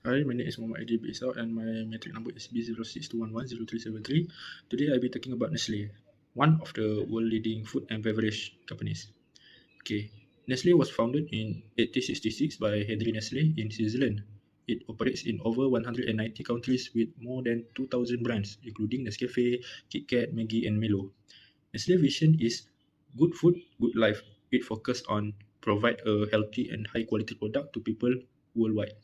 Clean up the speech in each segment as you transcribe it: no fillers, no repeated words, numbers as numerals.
Hi, my name is Mirza and my metric number is B06211037 Today I'll be talking about Nestlé, one of the world leading food and beverage companies. Okay, Nestlé was founded in 1866 by Henry Nestlé in Switzerland. It operates in over 190 countries with more than 2,000 brands, including Nescafe, KitKat, Maggi, and Milo. Nestlé vision is good food, good life. It focuses on provide a healthy and high quality product to people worldwide.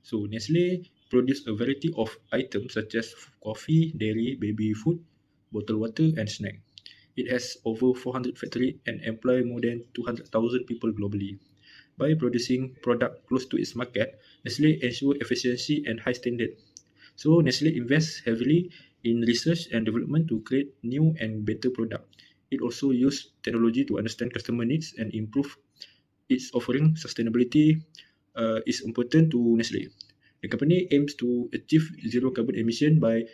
So Nestle produce a variety of items such as coffee, dairy, baby food, bottled water, and snack. It has over 400 factories and employ more than 200,000 people globally. By producing product close to its market, Nestle ensure efficiency and high standard. So Nestle invests heavily in research and development to create new and better product. It also use technology to understand customer needs and improve its offering. Sustainability is important to Nestle. The company aims to achieve zero carbon emission by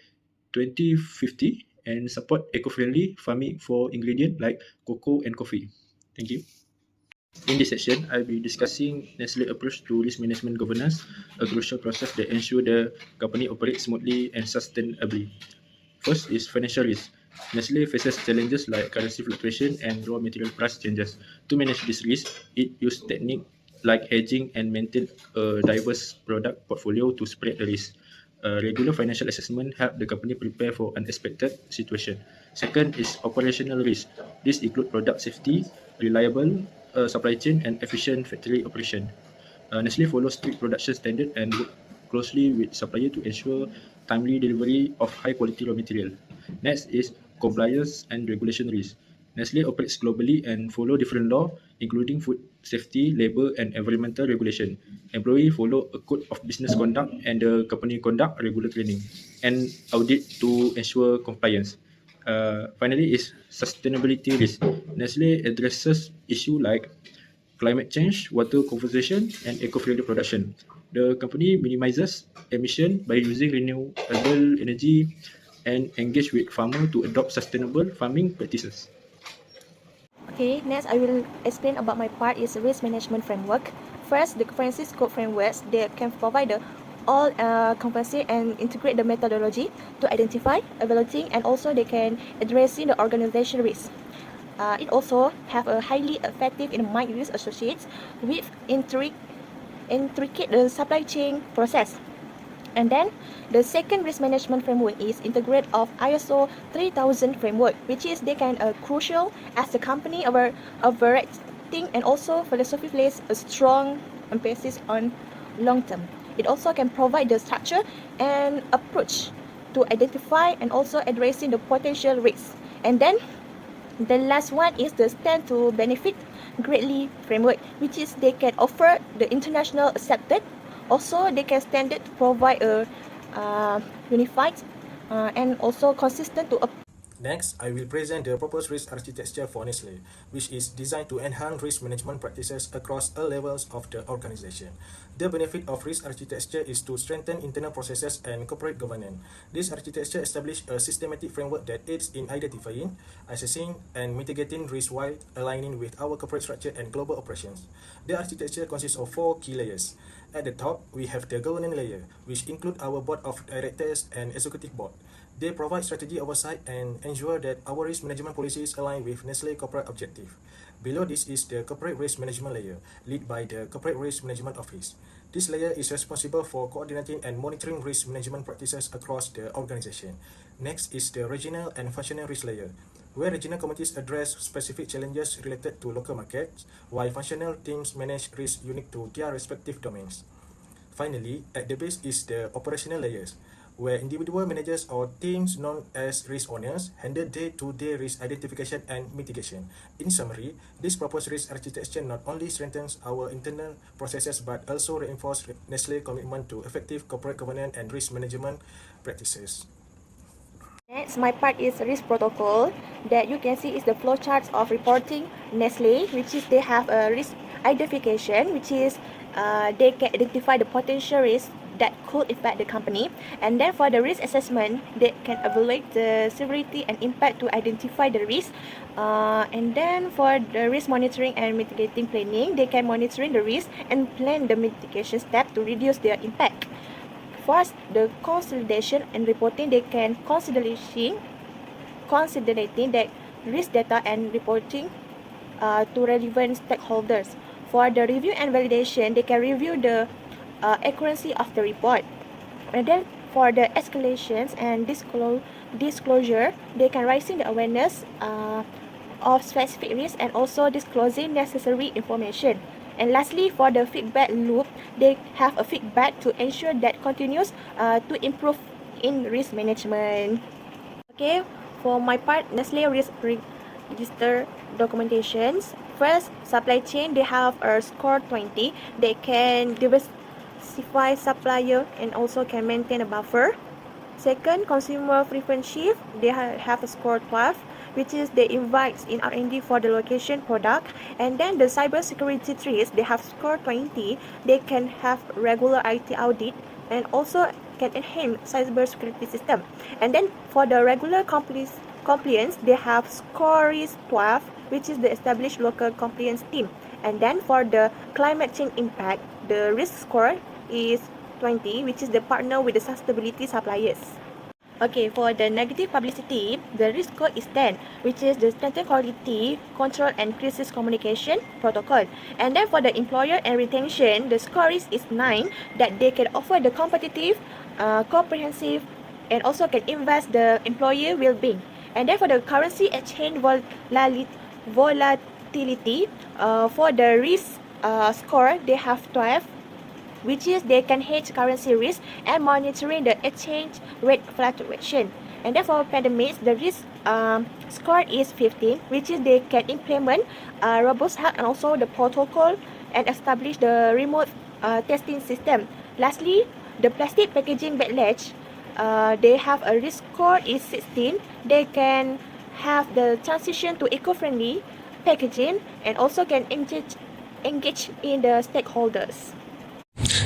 2050 and support eco-friendly farming for ingredients like cocoa and coffee. Thank you. In this section, I'll be discussing Nestle approach to risk management governance, a crucial process that ensures the company operates smoothly and sustainably. First is financial risk. Nestle faces challenges like currency fluctuation and raw material price changes. To manage this risk, it uses techniques like hedging and maintain a diverse product portfolio to spread the risk. Regular financial assessment help the company prepare for unexpected situation. Second is operational risk. This include product safety, reliable supply chain, and efficient factory operation. Nestle follows strict production standard and work closely with supplier to ensure timely delivery of high quality raw material. Next is compliance and regulation risk. Nestle operates globally and follow different law, including food safety, labor, and environmental regulation. Employees follow a code of business conduct and the company conduct regular training and audit to ensure compliance. Finally is sustainability risk. Nestle addresses issue like climate change, water conservation, and eco-friendly production. The company minimizes emission by using renewable energy and engage with farmers to adopt sustainable farming practices. Okay, next I will explain about my part is risk management framework. First, the comprehensive scope frameworks that can provide the all comprehensive and integrate the methodology to identify, evaluating, and also they can addressing the organization risk. It also have a highly effective in mind use associates with intricate the supply chain process. And then the second risk management framework is integrate of ISO 3000 framework, which is they can crucial as the company operating and also philosophy places a strong emphasis on long term. It also can provide the structure and approach to identify and also addressing the potential risks. And then the last one is the stand to benefit greatly framework, which is they can offer the international accepted. Also, they can standard to provide a unified and also consistent to Next, I will present the proposed risk architecture for Nestlé, which is designed to enhance risk management practices across all levels of the organization. The benefit of risk architecture is to strengthen internal processes and corporate governance. This architecture establishes a systematic framework that aids in identifying, assessing, and mitigating risk while aligning with our corporate structure and global operations. The architecture consists of 4 key layers. At the top, we have the governance layer, which includes our board of directors and executive board. They provide strategy oversight and ensure that our risk management policies align with Nestlé corporate objective. Below this is the corporate risk management layer, led by the Corporate Risk Management Office. This layer is responsible for coordinating and monitoring risk management practices across the organization. Next is the regional and functional risk layer, where regional committees address specific challenges related to local markets, while functional teams manage risks unique to their respective domains. Finally, at the base is the operational layers, where individual managers or teams known as risk owners handle day-to-day risk identification and mitigation. In summary, this proposed risk architecture not only strengthens our internal processes but also reinforces Nestlé's commitment to effective corporate governance and risk management practices. Next, my part is risk protocol. That you can see is the flow charts of reporting Nestle, which is they have a risk identification, which is they can identify the potential risk that could affect the company. And then for the risk assessment, they can evaluate the severity and impact to identify the risk. And then for the risk monitoring and mitigating planning, they can monitoring the risk and plan the mitigation step to reduce their impact. For the consolidation and reporting, they can considerating the risk data and reporting to relevant stakeholders. For the review and validation, they can review the accuracy of the report. And then for the escalations and disclosure, they can raising the awareness of specific risks and also disclosing necessary information. And lastly, for the feedback loop, they have a feedback to ensure that continues to improve in risk management. Okay, for my part, Nestlé risk register documentations. First, supply chain, they have a score 20. They can diversify supplier and also can maintain a buffer. Second, consumer preference shift, they have a score 12, which is they invite in R&D for the location product. And then the cybersecurity threats, they have score 20. They can have regular IT audit and also can enhance cybersecurity system. And then for the regular compliance, they have score is 12, which is the established local compliance team. And then for the climate change impact, the risk score is 20, which is the partner with the sustainability suppliers. Okay, for the negative publicity, the risk score is 10, which is the strengthened quality control and crisis communication protocol. And then for the employer and retention, the score is 9, that they can offer the competitive, comprehensive, and also can invest the employee well-being. And then for the currency exchange volatility, for the risk score, they have 12, which is they can hedge currency risk and monitoring the exchange rate fluctuation. And then for pandemics, the risk score is 15, which is they can implement robust health and also the protocol and establish the remote testing system. Lastly, the plastic packaging backlash, they have a risk score is 16. They can have the transition to eco-friendly packaging and also can engage in the stakeholders.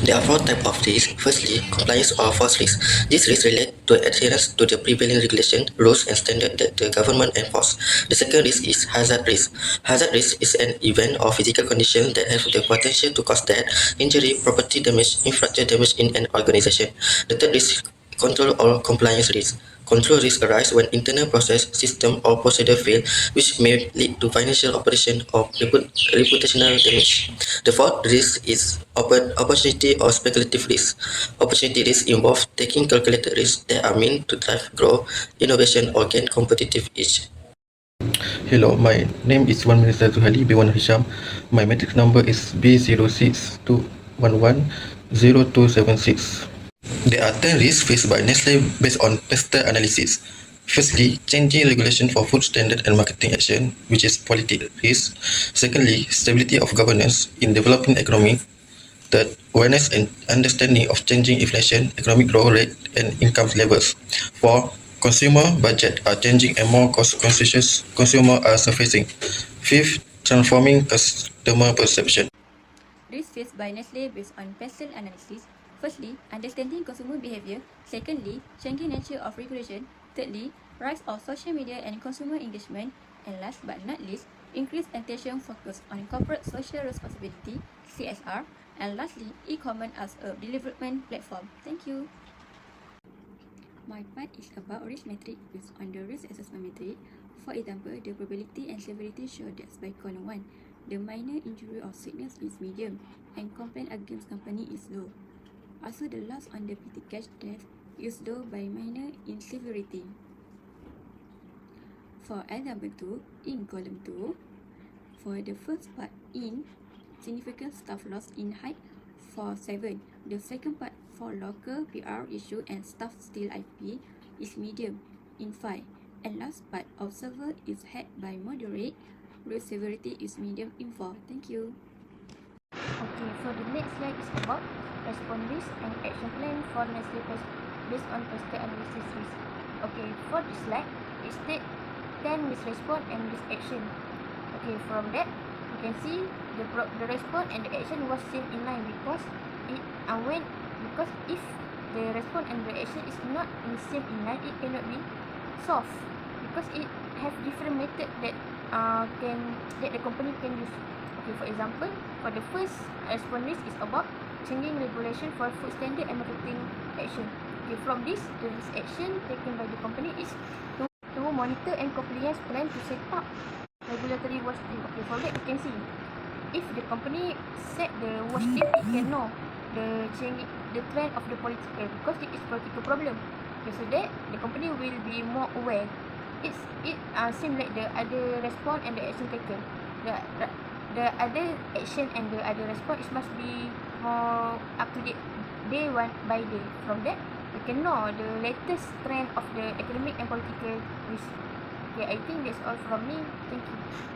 There are four types of risks. Firstly, compliance or false risk. These risks relate to adherence to the prevailing regulation, rules, and standards that the government enforce. The second risk is hazard risk. Hazard risk is an event or physical condition that has the potential to cause death, injury, property damage, infrastructure damage in an organization. The third risk, control or compliance risk. Control risks arise when internal process, system, or procedure fail, which may lead to financial, operation, or reputational damage. The fourth risk is opportunity or speculative risk. Opportunity risk involve taking calculated risks that are meant to drive growth, innovation, or gain competitive edge. Hello, my name is Mirza ZUHALY, B1 HISYAM. My matrix number is B062110276. There are 10 risks faced by Nestlé based on past analysis. Firstly, changing regulation for food standard and marketing action, which is politic risk. Secondly, stability of governance in developing economy. Third, awareness and understanding of changing inflation, economic growth rate, and income levels. 4. Consumer budget are changing and more cost-conscious consumers are surfacing. 5th, transforming customer perception. Risks faced by Nestlé based on past analysis. Firstly, understanding consumer behavior. Secondly, changing nature of regulation. Thirdly, rise of social media and consumer engagement. And last but not least, increased attention focus on corporate social responsibility, CSR. And lastly, e-commerce as a development platform. Thank you. My part is about risk metric based on the risk assessment metric. For example, the probability and severity show that by column 1, the minor injury or sickness is medium and complaint against company is low. Also, the loss on the petty cash debt is low by minor in severity. For example 2, in column 2, for the first part in significant staff loss in height for 7, the second part for local PR issue and staff still IP is medium in 5, and last part observer is had by moderate, risk severity is medium in 4. Thank you. Okay, so the next slide is about response risk and action plan for Nestlé based on past analysis risk. Okay, for this slide, it states 10 risk response and risk action. Okay, from that, you can see the response and the action was seen in line because if the response and the action is not in same in line, it cannot be solved because it have different method that the company can use. Okay, for example, for the first response risk is about changing regulation for food standard and marketing action. Okay, from this, the risk action taken by the company is to monitor and compliance plan to set up regulatory watchdog. Okay, from that you can see if the company set the watchdog, it can know the trend of the political, because it is political problem. Okay, so that the company will be more aware. It seems like the other response and the action taken. The other action and the other response must be more up to date day one by day. From that, you can know the latest trend of the economic and political risk. Okay, I think that's all from me. Thank you.